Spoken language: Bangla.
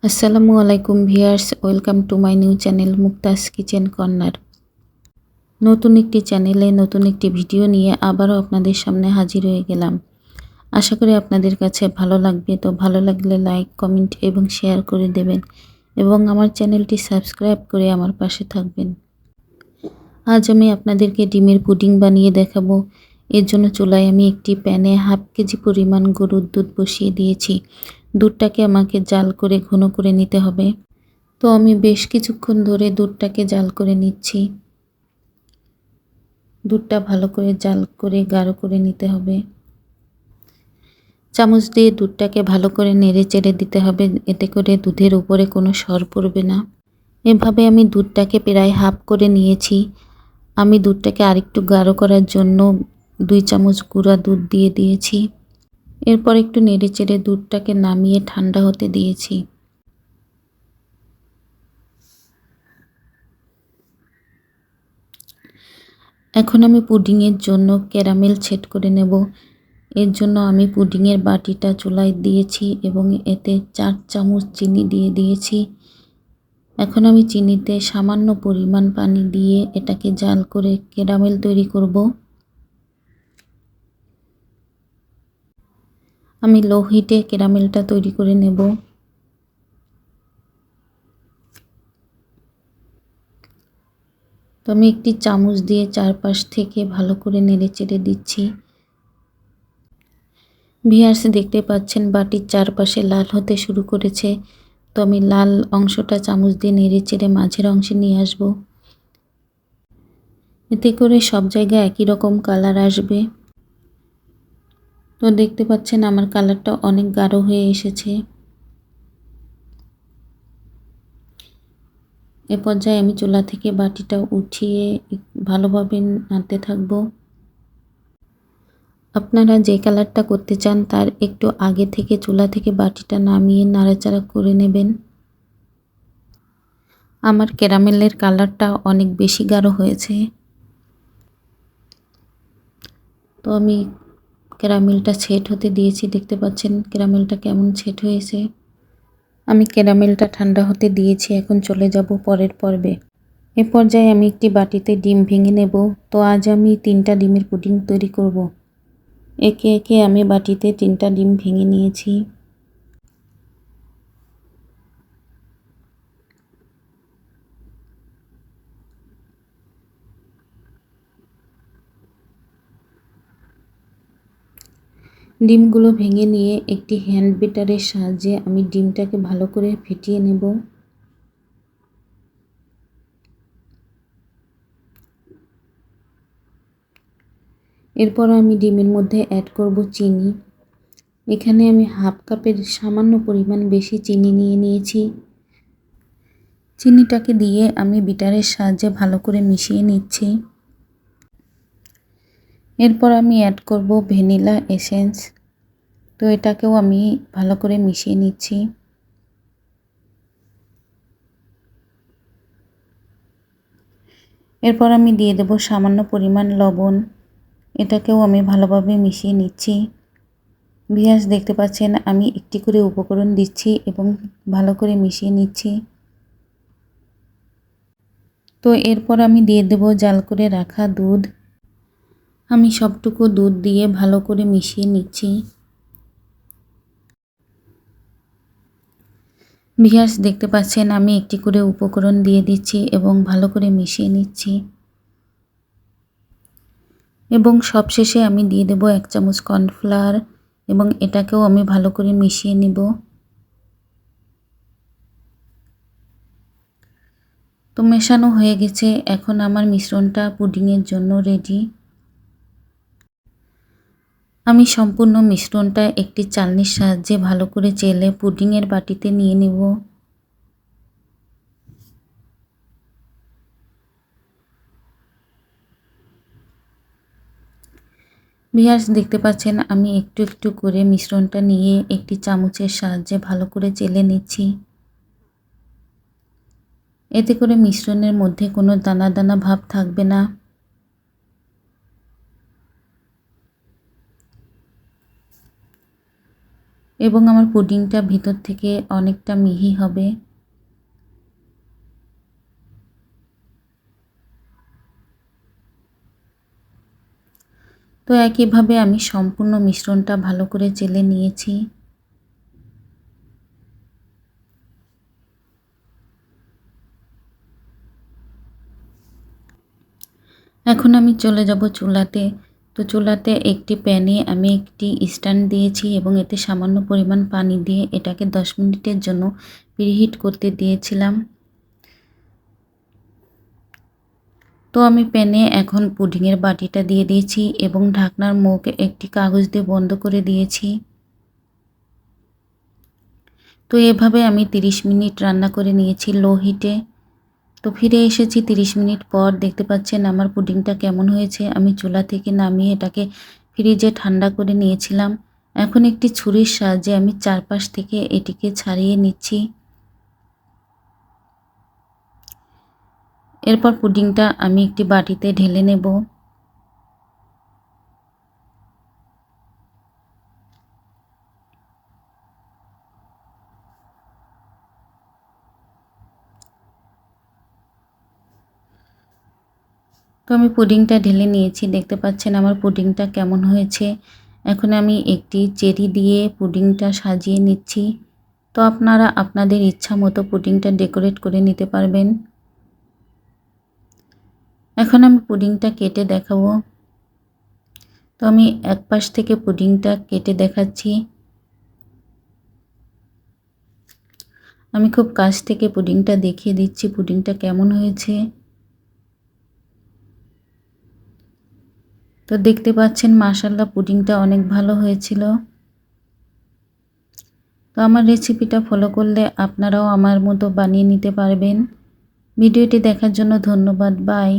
আসসালামু আলাইকুম viewers, welcome to my new channel Mukta's kitchen corner. নতুন একটি চ্যানেলে নতুন একটি ভিডিও নিয়ে আবারও আপনাদের সামনে হাজির হয়ে গেলাম। আশা করি আপনাদের কাছে ভালো লাগবে। তো ভালো লাগলে লাইক, কমেন্ট এবং শেয়ার করে দেবেন এবং আমার চ্যানেলটি সাবস্ক্রাইব করে আমার পাশে থাকবেন। আজ আমি আপনাদেরকে ডিমের পুডিং বানিয়ে দেখাবো। এর জন্য চুলায় আমি একটি প্যানে হাফ কেজি পরিমাণ গরুর দুধ বসিয়ে দিয়েছি। দুধটাকে আমাকে জাল করে ঘন করে নিতে হবে। তো আমি বেশ কিছুক্ষণ ধরে দুধটাকে জাল করে নিচ্ছি। দুধটা ভালো করে জাল করে গাঢ় করে নিতে হবে। চামচ দিয়ে দুধটাকে ভালো করে নেড়ে চেড়ে দিতে হবে, এতে করে দুধের উপরে কোনো সর পড়বে না। এভাবে আমি দুধটাকে প্রায় হাফ করে নিয়েছি। আমি দুধটাকে আরেকটু গাঢ় করার জন্য 2 চামচ গুঁড়া দুধ দিয়ে দিয়েছি। এরপর একটু নেড়ে চেড়ে দুধটাকে নামিয়ে ঠান্ডা হতে দিয়েছি। এখন আমি পুডিংয়ের জন্য ক্যারামেল সেট করে নেব। এর জন্য আমি পুডিংয়ের বাটিটা চুলায় দিয়েছি এবং এতে 4 চামচ চিনি দিয়ে দিয়েছি। এখন আমি চিনিতে সামান্য পরিমাণ পানি দিয়ে এটাকে জাল করে ক্যারামেল তৈরি করব। আমি লো হিটে ক্যারামেলটা তৈরি করে নেব। তো আমি একটি চামচ দিয়ে চারপাশ থেকে ভালো করে নেড়ে চেড়ে দিচ্ছি। ভিউয়ার্স, দেখতে পাচ্ছেন বাটির চারপাশে লাল হতে শুরু করেছে। তো আমি লাল অংশটা চামচ দিয়ে নেড়ে চেড়ে মাঝের অংশে নিয়ে আসব। এতে করে সব জায়গায় একই রকম কালার আসবে। তো দেখতে পাচ্ছেন আমার কালারটা অনেক গাঢ় হয়ে এসেছে। এ পর্যায়ে আমি চুলা থেকে বাটিটা উঠিয়ে ভালোভাবে নাড়তে থাকব। আপনারা যে কালারটা করতে চান তার একটু আগে থেকে চুলা থেকে বাটিটা নামিয়ে নাড়াচাড়া করে নেবেন। আমার ক্যারামেলের কালারটা অনেক বেশি গাঢ় হয়েছে। তো আমি ক্যারামেলটা সেট হতে দিয়েছি। দেখতে পাচ্ছেন ক্যারামেলটা কেমন সেট হয়েছে। আমি ক্যারামেলটা ঠান্ডা হতে দিয়েছি। এখন চলে যাব পরের পর্বে। এ পর্যায়ে আমি একটি বাটিতে ডিম ভেঙে নেব। তো আজ আমি 3টা ডিমের পুডিং তৈরি করব। একে একে আমি বাটিতে 3টা ডিম ভেঙে নিয়েছি। ডিমগুলো ভেঙে নিয়ে একটি হ্যান্ড বিটারের সাহায্যে আমি ডিমটাকে ভালো করে ফেটিয়ে নেব। এরপর আমি ডিমের মধ্যে অ্যাড করব চিনি। এখানে আমি হাফ কাপের সামান্য পরিমাণ বেশি চিনি নিয়ে নিয়েছি। চিনিটাকে দিয়ে আমি বিটারের সাহায্যে ভালো করে মিশিয়ে নিচ্ছি। এরপর আমি অ্যাড করব ভ্যানিলা এসেন্স। তো এটাকেও আমি ভালো করে মিশিয়ে নিচ্ছি। এরপর আমি দিয়ে দেব সামান্য পরিমাণ লবণ। এটাকেও আমি ভালোভাবে মিশিয়ে নিচ্ছি। ভিউয়ার্স, দেখতে পাচ্ছেন আমি একটি করে উপকরণ দিচ্ছি এবং ভালো করে মিশিয়ে নিচ্ছি। তো এরপর আমি দিয়ে দেব জাল করে রাখা দুধ। আমি সবটুকু দুধ দিয়ে ভালো করে মিশিয়ে নিচ্ছি। ভিউয়ার্স, দেখতে পাচ্ছেন আমি একটি করে উপকরণ দিয়ে দিচ্ছি এবং ভালো করে মিশিয়ে নিচ্ছি। এবং সবশেষে আমি দিয়ে দেব 1 চামচ কর্নফ্লাওয়ার এবং এটাকেও আমি ভালো করে মিশিয়ে নিব। তো মেশানো হয়ে গেছে। এখন আমার মিশ্রণটা পুডিংয়ের জন্য রেডি। আমি সম্পূর্ণ মিশ্রণটা একটি চালনির সাহায্যে ভালো করে চেলে পুডিংয়ের বাটিতে নিয়ে নেব। ভিউয়ার্স, দেখতে পাচ্ছেন আমি একটু একটু করে মিশ্রণটা নিয়ে একটি চামচের সাহায্যে ভালো করে চেলে নিচ্ছি। এতে করে মিশ্রণের মধ্যে কোনো দানা দানা ভাব থাকবে না। এবং আমার পুডিংটা ভিতর থেকে অনেকটা মিহি হবে। তো একইভাবে আমি সম্পূর্ণ মিশ্রণটা ভালো করে চেলে নিয়েছি। এখন আমি চলে যাব চুলাতে। তো চুলাতে একটি প্যানে আমি একটি স্ট্যান্ড দিয়েছি এবং এতে সামান্য পরিমাণ পানি দিয়ে এটাকে 10 মিনিটের জন্য প্রিহিট করতে দিয়েছিলাম। তো আমি প্যানে এখন পুডিংয়ের বাটিটা দিয়ে দিয়েছি এবং ঢাকনার মুখ একটি কাগজ দিয়ে বন্ধ করে দিয়েছি। তো এভাবে আমি 30 মিনিট রান্না করে নিয়েছি লো হিটে। তো ফিরে এসেছি 30 মিনিট পর। দেখতে পাচ্ছেন আমার পুডিংটা কেমন হয়েছে। আমি চুলা থেকে নামিয়ে এটাকে ফ্রিজে ঠান্ডা করে নিয়েছিলাম। এখন একটি ছুরির সাহায্যে আমি চারপাশ থেকে এটিকে ছাড়িয়ে নিচ্ছি। এরপর পুডিংটা আমি একটি বাটিতে ঢেলে নেব। তো আমি পুডিংটা ঢেলে নিয়েছি। দেখতে পাচ্ছেন আমার পুডিংটা কেমন হয়েছে। এখন আমি একটি চেরি দিয়ে পুডিংটা সাজিয়ে নিচ্ছি। তো আপনারা আপনাদের ইচ্ছা মতো পুডিংটা ডেকোরেট করে নিতে পারবেন। এখন আমি পুডিংটা কেটে দেখাবো। তো আমি এক পাশ থেকে পুডিংটা কেটে দেখাচ্ছি। আমি খুব কাছ থেকে পুডিংটা দেখিয়ে দিচ্ছি পুডিংটা কেমন হয়েছে। তো দেখতে পাচ্ছেন মাশাআল্লাহ পুডিংটা অনেক ভালো হয়েছিল। তো আমার রেসিপিটা ফলো করলে আপনারাও আমার মতো বানিয়ে নিতে পারবেন। ভিডিওটি দেখার জন্য ধন্যবাদ। বাই।